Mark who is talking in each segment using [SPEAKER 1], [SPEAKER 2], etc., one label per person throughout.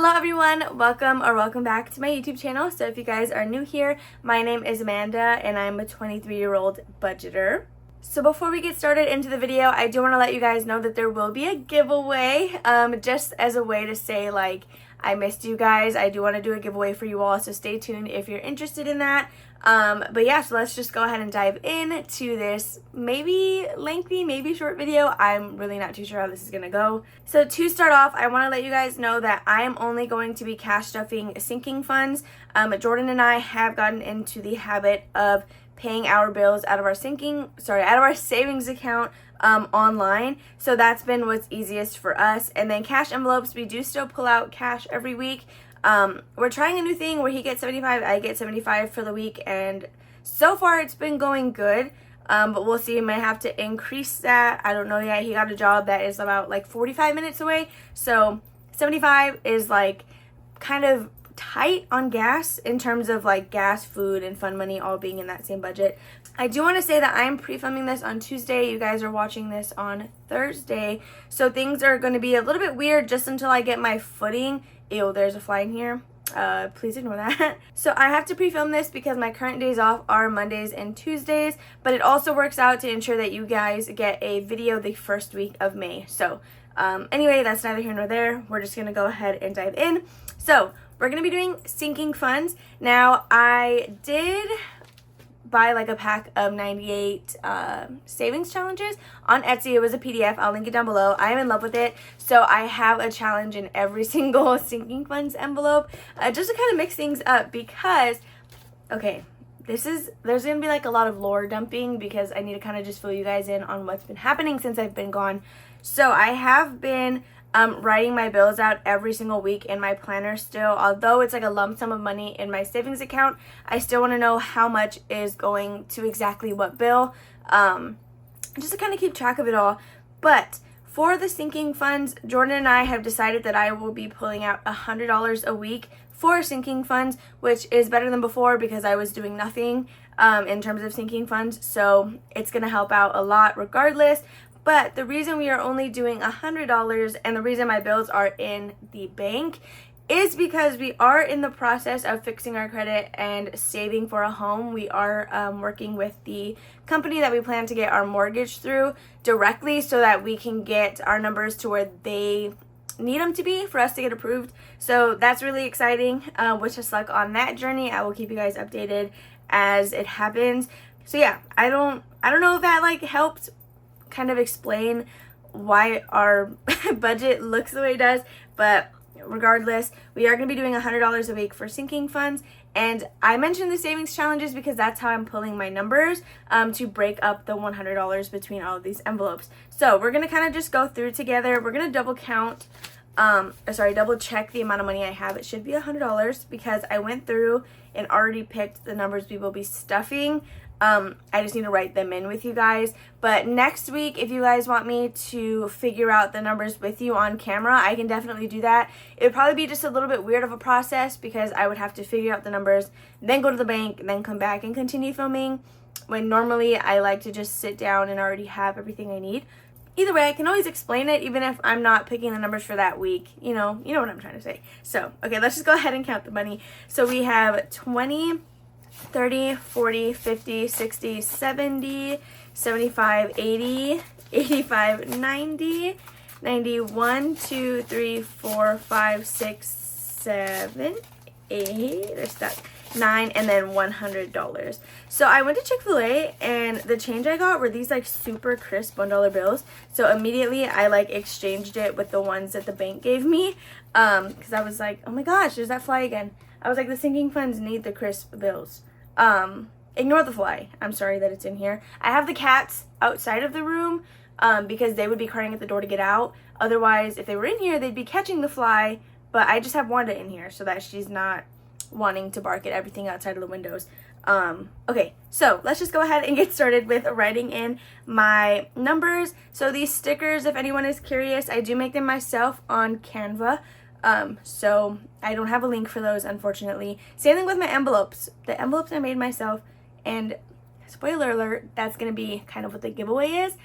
[SPEAKER 1] Hello everyone, welcome back to my YouTube channel. So if you guys are new here, my name is Amanda and I'm a 23-year-old budgeter. So before we get started into the video, I do want to let you guys know that there will be a giveaway, just as a way to say like, I missed you guys. I do want to do a giveaway for you all, so stay tuned if you're interested in that. But yeah, so let's just go ahead and dive into this maybe lengthy, maybe short video. I'm really not too sure how this is gonna go. So to start off, I want to let you guys know that I am only going to be cash stuffing sinking funds. Jordan and I have gotten into the habit of paying our bills out of our savings account online, so that's been what's easiest for us. And then cash envelopes, we do still pull out cash every week. We're trying a new thing where he gets 75, I get 75 for the week, and so far it's been going good, but we'll see. I might have to increase that. I don't know yet. He got a job that is about like 45 minutes away, so 75 is like kind of tight on gas in terms of like gas, food, and fun money all being in that same budget. I do want to say that I'm pre-filming this on Tuesday. You guys are watching this on Thursday, so things are going to be a little bit weird just until I get my footing. Ew, there's a fly in here. Please ignore that. So I have to pre-film this because my current days off are Mondays and Tuesdays, but it also works out to ensure that you guys get a video the first week of May. So anyway, that's neither here nor there. We're just going to go ahead and dive in. So we're going to be doing sinking funds. Now, I did buy like a pack of 98 savings challenges on Etsy. It was a PDF. I'll link it down below. I am in love with it. So I have a challenge in every single sinking funds envelope, just to kind of mix things up because, okay, there's going to be like a lot of lore dumping because I need to kind of just fill you guys in on what's been happening since I've been gone. So I have been writing my bills out every single week in my planner still. Although it's like a lump sum of money in my savings account, I still want to know how much is going to exactly what bill, just to kind of keep track of it all. But for the sinking funds, Jordan and I have decided that I will be pulling out $100 a week for sinking funds, which is better than before because I was doing nothing in terms of sinking funds. So it's going to help out a lot regardless. But the reason we are only doing $100 and the reason my bills are in the bank is because we are in the process of fixing our credit and saving for a home. We are working with the company that we plan to get our mortgage through directly so that we can get our numbers to where they need them to be for us to get approved. So that's really exciting. Wish us luck on that journey. I will keep you guys updated as it happens. So yeah, I don't know if that like helped kind of explain why our budget looks the way it does, but regardless, we are going to be doing $100 a week for sinking funds. And I mentioned the savings challenges because that's how I'm pulling my numbers to break up the $100 between all of these envelopes. So we're going to kind of just go through together. We're going to double check the amount of money I have. It should be $100 because I went through and already picked the numbers we will be stuffing. I just need to write them in with you guys. But next week, if you guys want me to figure out the numbers with you on camera, I can definitely do that. It would probably be just a little bit weird of a process because I would have to figure out the numbers, then go to the bank, and then come back and continue filming, when normally I like to just sit down and already have everything I need. Either way, I can always explain it even if I'm not picking the numbers for that week. You know what I'm trying to say. So, okay, let's just go ahead and count the money. So we have 20, 30, 40, 50, 60, 70, 75, 80, 85, 90, 91, 2, 3, 4, 5, 6, 7, 8, there's that, 9, and then $100. So I went to Chick-fil-A and the change I got were these like super crisp $1 bills. So immediately I like exchanged it with the ones that the bank gave me because I was like, oh my gosh, there's that fly again. I was like, the sinking funds need the crisp bills. Ignore the fly. I'm sorry that it's in here. I have the cats outside of the room because they would be crying at the door to get out. Otherwise, if they were in here, they'd be catching the fly. But I just have Wanda in here so that she's not wanting to bark at everything outside of the windows. Okay, so let's just go ahead and get started with writing in my numbers. So these stickers, if anyone is curious, I do make them myself on Canva. So I don't have a link for those, unfortunately. Same thing with my envelopes. The envelopes I made myself, and spoiler alert, that's going to be kind of what the giveaway is.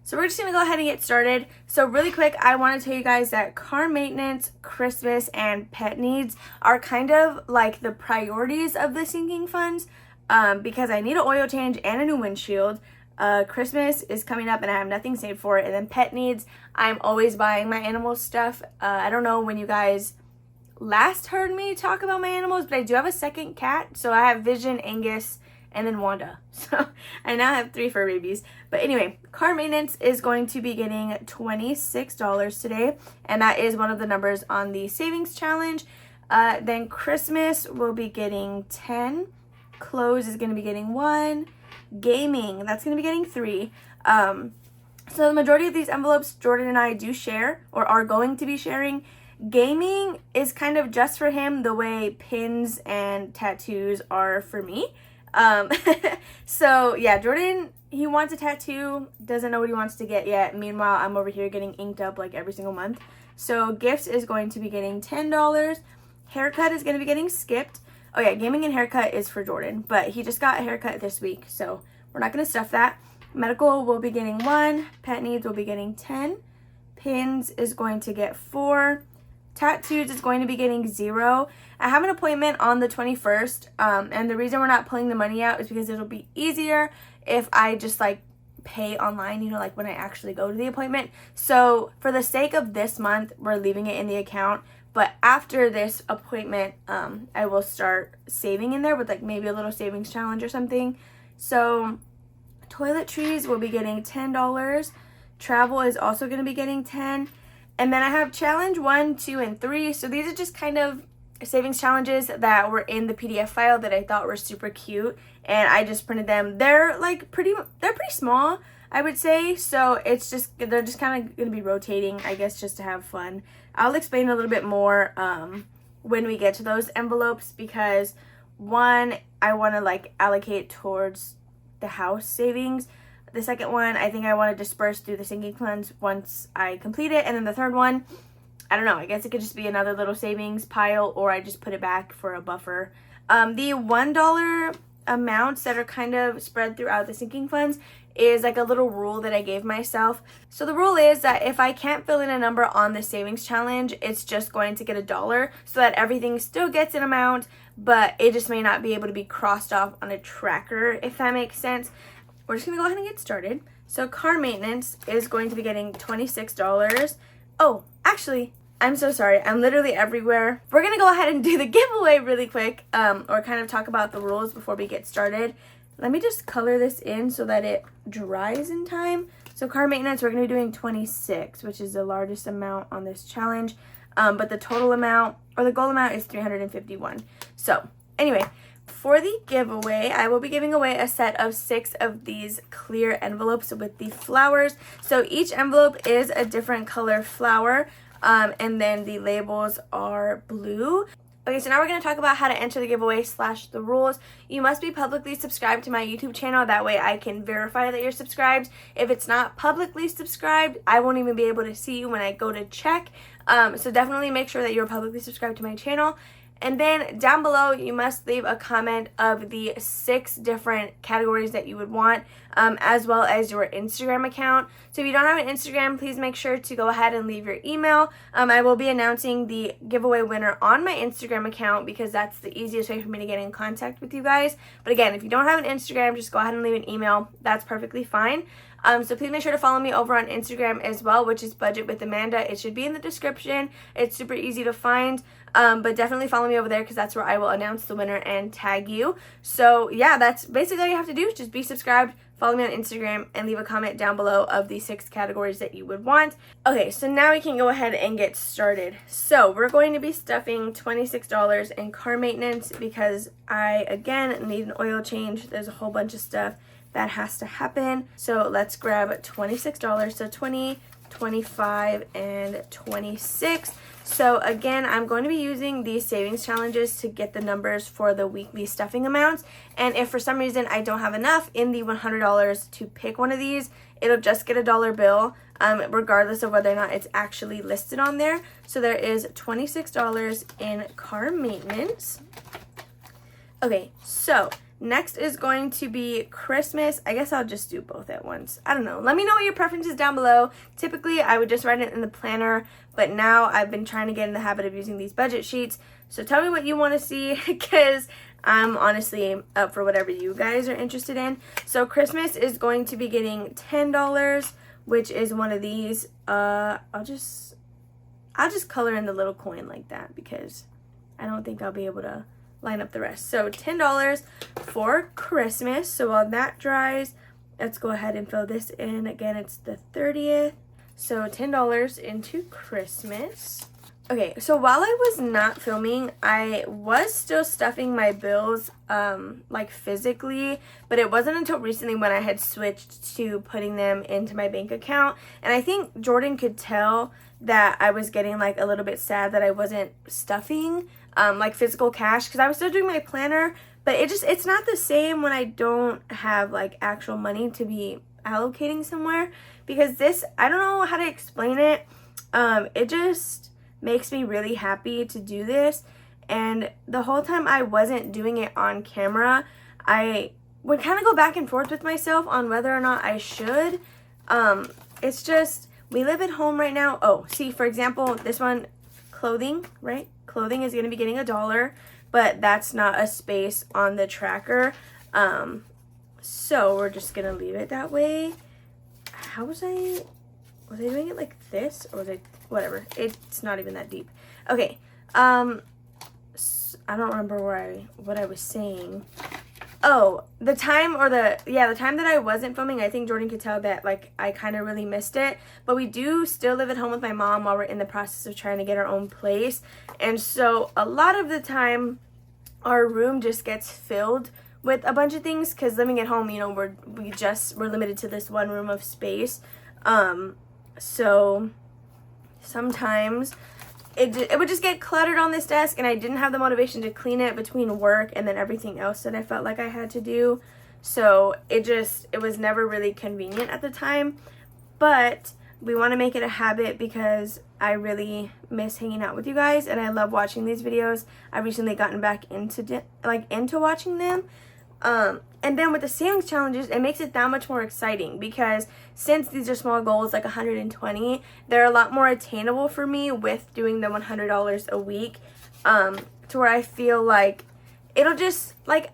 [SPEAKER 1] So we're just going to go ahead and get started. So really quick, I want to tell you guys that car maintenance, Christmas, and pet needs are kind of like the priorities of the sinking funds because I need an oil change and a new windshield. Christmas is coming up and I have nothing saved for it. And then pet needs, I'm always buying my animal stuff. I don't know when you guys last heard me talk about my animals, but I do have a second cat. So I have Vision, Angus, and then Wanda. So I now have 3 fur babies. But anyway, car maintenance is going to be getting $26 today. And that is one of the numbers on the savings challenge. Then Christmas will be getting 10. Clothes is going to be getting 1. Gaming, that's going to be getting 3. So the majority of these envelopes Jordan and I do share or are going to be sharing. Gaming is kind of just for him the way pins and tattoos are for me. So yeah, Jordan, he wants a tattoo, doesn't know what he wants to get yet. Meanwhile, I'm over here getting inked up like every single month. So gifts is going to be getting $10. Haircut is going to be getting skipped. Oh yeah, gaming and haircut is for Jordan, but he just got a haircut this week, so we're not going to stuff that. Medical will be getting 1. Pet needs will be getting 10. Pins is going to get 4. Tattoos is going to be getting 0. I have an appointment on the 21st, and the reason we're not pulling the money out is because it'll be easier if I just like pay online, you know, like when I actually go to the appointment. So for the sake of this month, we're leaving it in the account, but after this appointment, I will start saving in there with like maybe a little savings challenge or something. So toiletries will be getting $10. Travel is also going to be getting 10. And then I have challenge 1, 2, and 3. So these are just kind of savings challenges that were in the PDF file that I thought were super cute, and I just printed them. They're pretty small, I would say. So they're just kind of going to be rotating, I guess, just to have fun. I'll explain a little bit more when we get to those envelopes because one, I want to like allocate towards the house savings. The second one, I think I want to disperse through the sinking funds once I complete it. And then the third one, I don't know, I guess it could just be another little savings pile, or I just put it back for a buffer. The $1 amounts that are kind of spread throughout the sinking funds is like a little rule that I gave myself. So the rule is that if I can't fill in a number on the savings challenge, it's just going to get $1 so that everything still gets an amount, but it just may not be able to be crossed off on a tracker, if that makes sense. We're just going to go ahead and get started. So car maintenance is going to be getting $26. Oh, actually, I'm so sorry. I'm literally everywhere. We're going to go ahead and do the giveaway really quick, or kind of talk about the rules before we get started. Let me just color this in so that it dries in time. So car maintenance, we're going to be doing 26, which is the largest amount on this challenge. But the total amount, or the goal amount, is 351. So anyway, for the giveaway, I will be giving away a set of 6 of these clear envelopes with the flowers. So each envelope is a different color flower, and then the labels are blue. Okay, so now we're going to talk about how to enter the giveaway / the rules. You must be publicly subscribed to my YouTube channel. That way I can verify that you're subscribed. If it's not publicly subscribed, I won't even be able to see you when I go to check. So definitely make sure that you're publicly subscribed to my channel. And then down below, you must leave a comment of the 6 different categories that you would want, as well as your Instagram account. So if you don't have an Instagram, please make sure to go ahead and leave your email. I will be announcing the giveaway winner on my Instagram account because that's the easiest way for me to get in contact with you guys. But again, if you don't have an Instagram, just go ahead and leave an email. That's perfectly fine. So please make sure to follow me over on Instagram as well, which is Budget with Amanda. It should be in the description. It's super easy to find, but definitely follow me over there because that's where I will announce the winner and tag you. So yeah, that's basically all you have to do. Just be subscribed, follow me on Instagram, and leave a comment down below of the 6 categories that you would want. Okay, so now we can go ahead and get started. So we're going to be stuffing $26 in car maintenance because I, again, need an oil change. There's a whole bunch of stuff that has to happen. So let's grab $26. So 20, 25, and 26. So again, I'm going to be using these savings challenges to get the numbers for the weekly stuffing amounts. And if for some reason I don't have enough in the $100 to pick one of these, it'll just get a dollar bill, regardless of whether or not it's actually listed on there. So there is $26 in car maintenance. Okay, so Next is going to be Christmas. I guess I'll just do both at once. I don't know. Let me know what your preference is down below. Typically, I would just write it in the planner, but now I've been trying to get in the habit of using these budget sheets. So tell me what you want to see, because I'm honestly up for whatever you guys are interested in. So Christmas is going to be getting $10, which is one of these. I'll just color in the little coin like that because I don't think I'll be able to line up the rest. So $10 for Christmas. So while that dries, let's go ahead and fill this in. Again, it's the 30th. So $10 into Christmas. Okay, so while I was not filming, I was still stuffing my bills like physically, but it wasn't until recently when I had switched to putting them into my bank account. And I think Jordan could tell that I was getting like a little bit sad that I wasn't stuffing like physical cash, because I was still doing my planner, but it's not the same when I don't have like actual money to be allocating somewhere, because this, I don't know how to explain it. It just makes me really happy to do this. And the whole time I wasn't doing it on camera, I would kind of go back and forth with myself on whether or not I should. It's just, we live at home right now. Oh, see, for example, this one, clothing, right? Clothing is going to be getting $1, but that's not a space on the tracker. So we're just going to leave it that way. How was I doing it like this? Or was I, whatever. It's not even that deep. Okay. I don't remember what I was saying. Oh, the time that I wasn't filming, I think Jordan could tell that like I kind of really missed it. But we do still live at home with my mom while we're in the process of trying to get our own place. And so a lot of the time our room just gets filled with a bunch of things, because living at home, you know, we're limited to this one room of space. So sometimes it would just get cluttered on this desk, and I didn't have the motivation to clean it between work and then everything else that I felt like I had to do. So it was never really convenient at the time. But we want to make it a habit because I really miss hanging out with you guys, and I love watching these videos. I've recently gotten back into watching them. And then with the savings challenges, it makes it that much more exciting, because since these are small goals, like 120, they're a lot more attainable for me with doing the $100 a week, to where I feel like it'll just make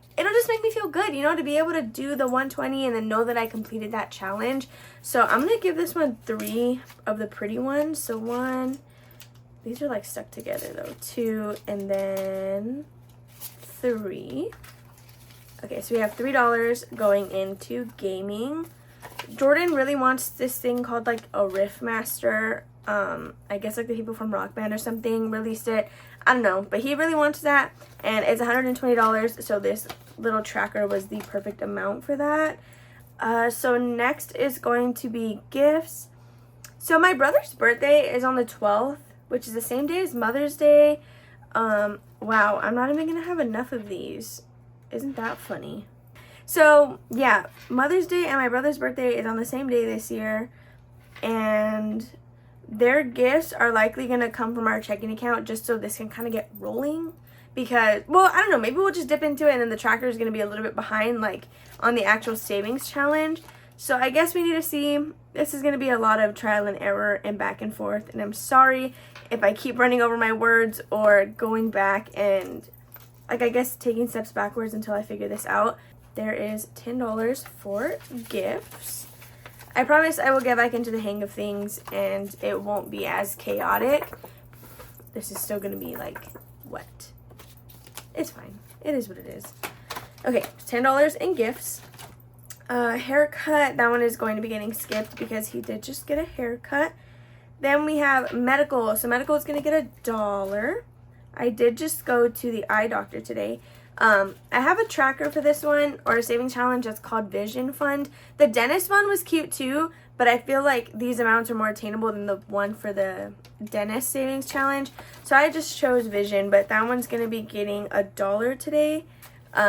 [SPEAKER 1] me feel good, you know, to be able to do the 120 and then know that I completed that challenge. So I'm going to give this one 3 of the pretty ones. So 1, these are like stuck together though, 2, and then 3. Okay, so we have $3 going into gaming. Jordan really wants this thing called like a Riff Master. I guess like the people from Rock Band or something released it. I don't know, but he really wants that, and it's $120. So this little tracker was the perfect amount for that. So next is going to be gifts. So my brother's birthday is on the 12th, which is the same day as Mother's Day. Wow, I'm not even gonna have enough of these. Isn't that funny? So yeah, Mother's Day and my brother's birthday is on the same day this year, and their gifts are likely going to come from our checking account just so this can kind of get rolling, because, well, I don't know, maybe we'll just dip into it and then the tracker is going to be a little bit behind like on the actual savings challenge. So I guess we need to see. This is going to be a lot of trial and error and back and forth, and I'm sorry if I keep running over my words or going back and like, I guess, taking steps backwards until I figure this out. There is $10 for gifts. I promise I will get back into the hang of things and it won't be as chaotic. This is still going to be like wet. It's fine. It is what it is. Okay, $10 in gifts. Haircut, that one is going to be getting skipped because he did just get a haircut. Then we have medical. So medical is going to get $1. I did just go to the eye doctor today. I have a tracker for this one, or a savings challenge that's called Vision Fund. The dentist one was cute too, but I feel like these amounts are more attainable than the one for the dentist savings challenge. So I just chose Vision, but that one's going to be getting $1 today,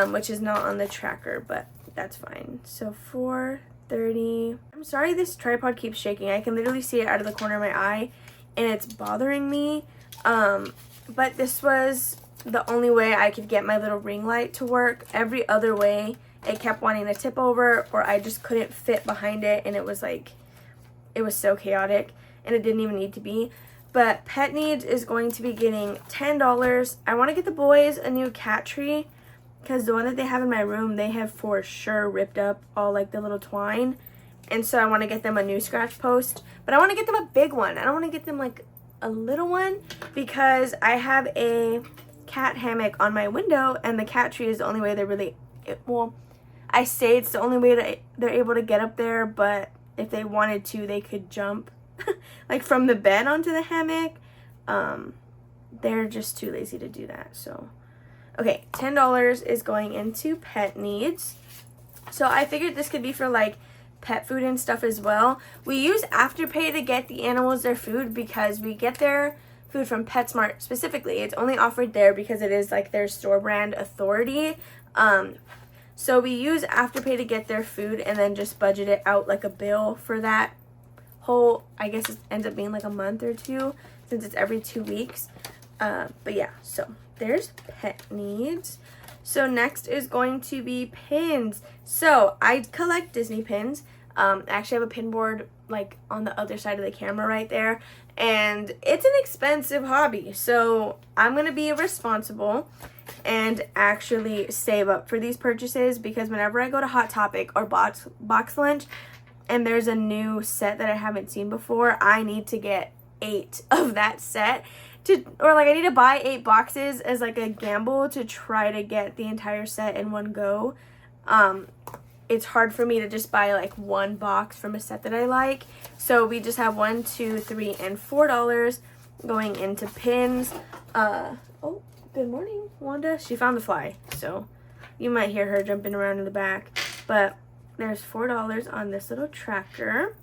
[SPEAKER 1] which is not on the tracker, but that's fine. So $4.30. I'm sorry this tripod keeps shaking. I can literally see it out of the corner of my eye, and it's bothering me. But this was the only way I could get my little ring light to work. Every other way, it kept wanting to tip over, or I just couldn't fit behind it, and it was like, it was so chaotic, and it didn't even need to be. But Pet Needs is going to be getting $10. I want to get the boys a new cat tree, because the one that they have in my room, they have for sure ripped up all like the little twine. And so I want to get them a new scratch post. But I want to get them a big one. I don't want to get them like a little one, because I have a cat hammock on my window, and the cat tree is the only way they're really, well, I say it's the only way that they're able to get up there, but if they wanted to, they could jump like from the bed onto the hammock. They're just too lazy to do that. So okay, $10 is going into Pet Needs. So I figured this could be for like pet food and stuff as well. We use Afterpay to get the animals their food, because we get their food from PetSmart specifically. It's only offered there because it is like their store brand authority. So we use Afterpay to get their food, and then just budget it out like a bill for that whole, I guess it ends up being like a month or two, since it's every 2 weeks. But yeah, so there's Pet Needs. So next is going to be pins. So I collect Disney pins. I actually have a pin board like on the other side of the camera right there, and it's an expensive hobby. So I'm gonna be responsible and actually save up for these purchases, because whenever I go to Hot Topic or box lunch and there's a new set that I haven't seen before, I need to get 8 of that set. Or like I need to buy 8 boxes as like a gamble to try to get the entire set in one go. It's hard for me to just buy like one box from a set that I like. So we just have $1, $2, $3, and $4 going into pins. Oh, good morning, Wanda. She found the fly, so you might hear her jumping around in the back. But there's $4 on this little tracker.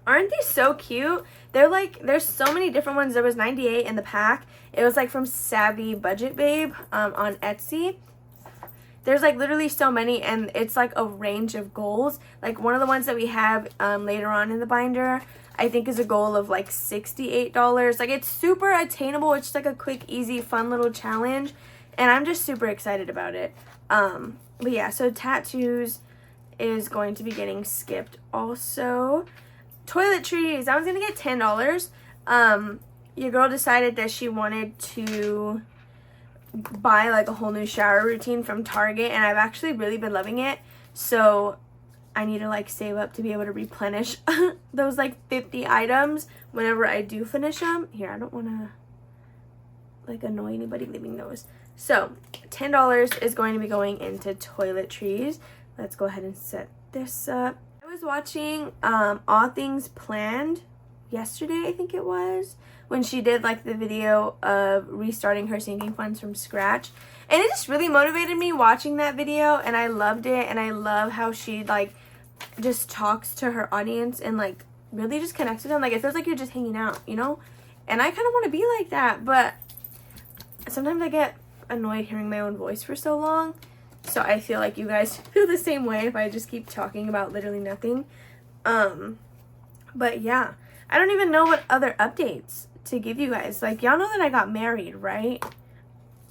[SPEAKER 1] Aren't these so cute? They're like, there's so many different ones. There was 98 in the pack. It was like from Savvy Budget Babe on Etsy. There's like literally so many, and it's like a range of goals. Like one of the ones that we have later on in the binder, I think is a goal of like $68. Like it's super attainable. It's just like a quick, easy, fun little challenge, and I'm just super excited about it. But yeah, so tattoos is going to be getting skipped also. Toiletries, that one's gonna get $10. Your girl decided that she wanted to buy like a whole new shower routine from Target, and I've actually really been loving it. So I need to like save up to be able to replenish those like 50 items whenever I do finish them. Here, I don't want to like annoy anybody leaving those. So $10 is going to be going into toiletries. Let's go ahead and set this up. I was watching All Things Planned yesterday, I think it was, when she did like the video of restarting her sinking funds from scratch, and it just really motivated me watching that video, and I loved it. And I love how she like just talks to her audience and like really just connects with them. Like it feels like you're just hanging out, you know, and I kind of want to be like that, but sometimes I get annoyed hearing my own voice for so long. So I feel like you guys feel the same way if I just keep talking about literally nothing. But yeah, I don't even know what other updates to give you guys. Like, y'all know that I got married, right?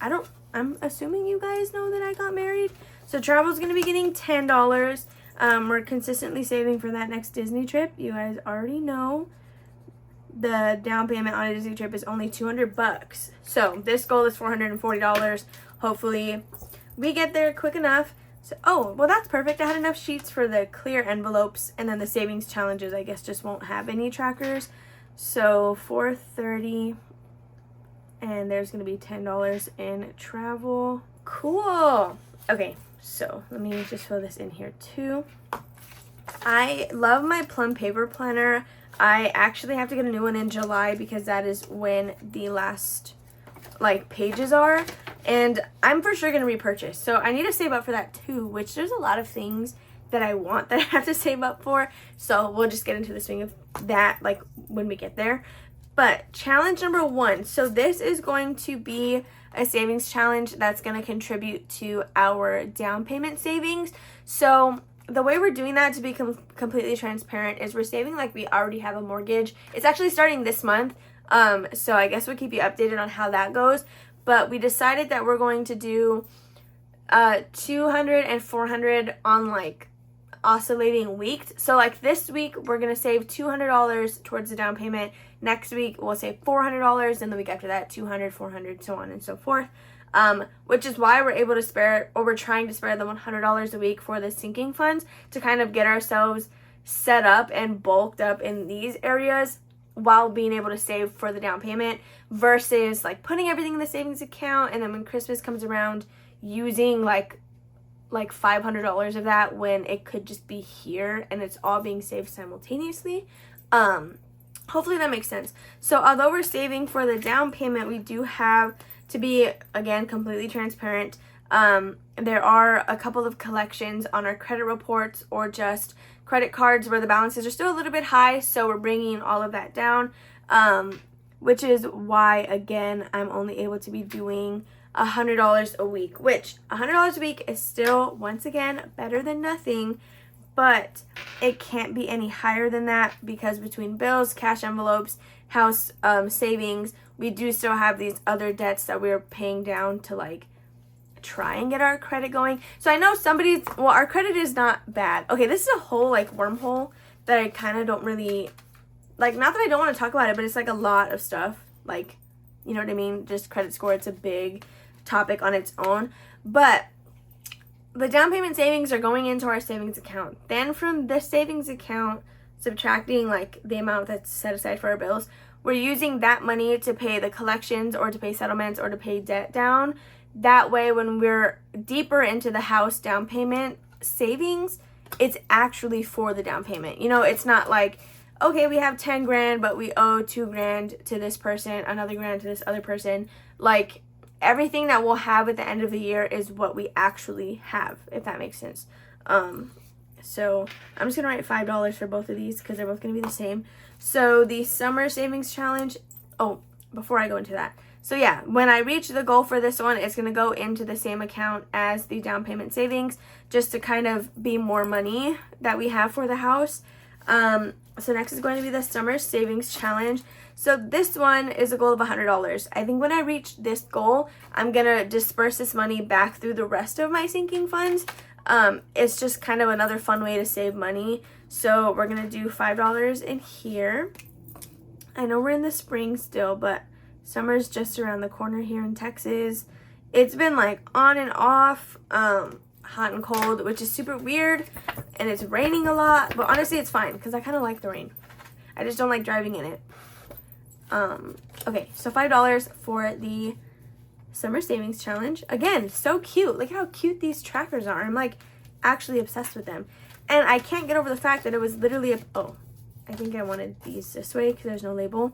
[SPEAKER 1] I'm assuming you guys know that I got married. So travel's going to be getting $10. We're consistently saving for that next Disney trip. You guys already know the down payment on a Disney trip is only $200. So this goal is $440. Hopefully we get there quick enough. So, oh, well, that's perfect. I had enough sheets for the clear envelopes, and then the savings challenges, I guess, just won't have any trackers. So $430, and there's going to be $10 in travel. Cool. Okay, so let me just fill this in here too. I love my plum paper planner. I actually have to get a new one in July, because that is when the last like pages are, and I'm for sure gonna repurchase, so I need to save up for that too, which there's a lot of things that I want that I have to save up for, so we'll just get into the swing of that like when we get there. But challenge number 1, so this is going to be a savings challenge that's going to contribute to our down payment savings. So the way we're doing that, to be completely transparent, is we're saving like we already have a mortgage. It's actually starting this month. So I guess we'll keep you updated on how that goes. but we decided that we're going to do 200 and 400 on like oscillating weeks. So like this week we're gonna save $200 towards the down payment. Next week we'll save $400, and the week after that 200, 400, so on and so forth. Which is why we're able to spare, or we're trying to spare the $100 a week for the sinking funds to kind of get ourselves set up and bulked up in these areas while being able to save for the down payment, versus like putting everything in the savings account and then when Christmas comes around using like $500 of that when it could just be here and it's all being saved simultaneously. Hopefully that makes sense. So although we're saving for the down payment, we do have to be, again, completely transparent. There are a couple of collections on our credit reports or just credit cards where the balances are still a little bit high, so we're bringing all of that down, which is why, again, I'm only able to be doing $100 a week, which $100 a week is still, once again, better than nothing, but it can't be any higher than that because between bills, cash envelopes, house savings, we do still have these other debts that we're paying down to like try and get our credit going. So I know our credit is not bad. Okay, this is a whole like wormhole that I kind of don't really like, not that I don't want to talk about it, but it's like a lot of stuff, like, you know what I mean? Just credit score, it's a big topic on its own. But the down payment savings are going into our savings account. Then from the savings account, subtracting like the amount that's set aside for our bills, we're using that money to pay the collections or to pay settlements or to pay debt down. That way, when we're deeper into the house down payment savings, it's actually for the down payment. You know, it's not like, okay, we have 10 grand, but we owe 2 grand to this person, another grand to this other person. Like, everything that we'll have at the end of the year is what we actually have, if that makes sense. So I'm just gonna write $5 for both of these because they're both gonna be the same. So the summer savings challenge, before I go into that, so yeah, when I reach the goal for this one, it's gonna go into the same account as the down payment savings, just to kind of be more money that we have for the house. So next is going to be the summer savings challenge. So this one is a goal of $100. I think when I reach this goal, I'm gonna disperse this money back through the rest of my sinking funds. It's just kind of another fun way to save money. So we're gonna do $5 in here. I know we're in the spring still, but summer's just around the corner here in Texas. It's been like on and off, hot and cold, which is super weird, and it's raining a lot, but honestly it's fine because I kind of like the rain. I just don't like driving in it. Okay, so $5 for the summer savings challenge. Again, so cute. Look at how cute these trackers are. I'm like actually obsessed with them. And I can't get over the fact that it was literally I think I wanted these this way because there's no label.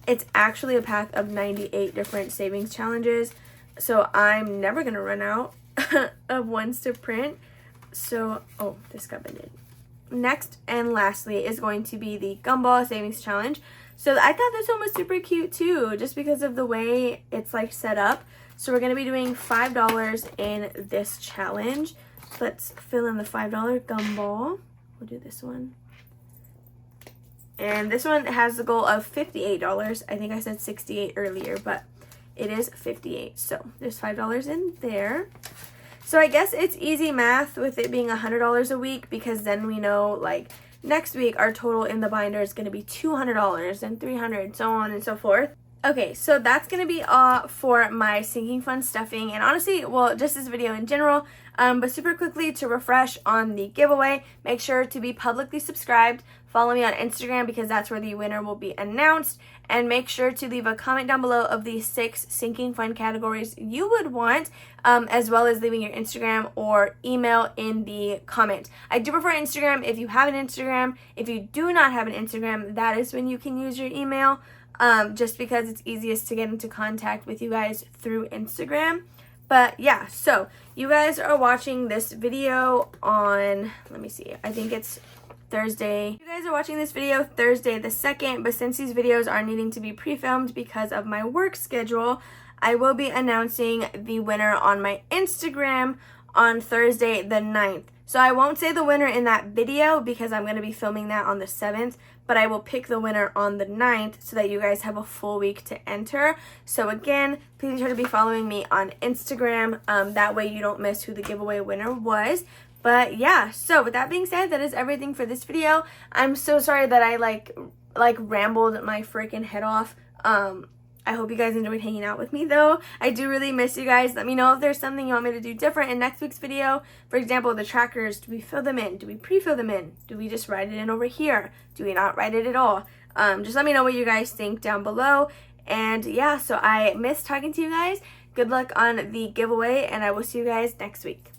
[SPEAKER 1] It's actually a pack of 98 different savings challenges. So I'm never going to run out of ones to print. So, this got bended. Next and lastly is going to be the Gumball Savings Challenge. So I thought this one was super cute too, just because of the way it's like set up. So we're going to be doing $5 in this challenge. Let's fill in the $5 gumball. We'll do this one. And this one has the goal of $58. I think I said 68 earlier, but it is 58. So there's $5 in there. So I guess it's easy math with it being $100 a week, because then we know like next week our total in the binder is going to be $200 and $300, so on and so forth. Okay, so that's going to be all for my sinking fund stuffing, and honestly, well, just this video in general. But super quickly to refresh on the giveaway, make sure to be publicly subscribed. Follow me on Instagram because that's where the winner will be announced. And make sure to leave a comment down below of the 6 sinking fund categories you would want, as well as leaving your Instagram or email in the comment. I do prefer Instagram if you have an Instagram. If you do not have an Instagram, that is when you can use your email, just because it's easiest to get into contact with you guys through Instagram. But yeah, so you guys are watching this video on, let me see, I think it's Thursday. You guys are watching this video Thursday the 2nd, but since these videos are needing to be pre-filmed because of my work schedule, I will be announcing the winner on my Instagram on Thursday the 9th. So I won't say the winner in that video because I'm going to be filming that on the 7th, but I will pick the winner on the 9th so that you guys have a full week to enter. So again, please be sure to be following me on Instagram. That way you don't miss who the giveaway winner was. But yeah, so with that being said, that is everything for this video. I'm so sorry that I like rambled my freaking head off. I hope you guys enjoyed hanging out with me though. I do really miss you guys. Let me know if there's something you want me to do different in next week's video. For example, the trackers, do we fill them in? Do we pre-fill them in? Do we just write it in over here? Do we not write it at all? Just let me know what you guys think down below. And yeah, so I miss talking to you guys. Good luck on the giveaway, and I will see you guys next week.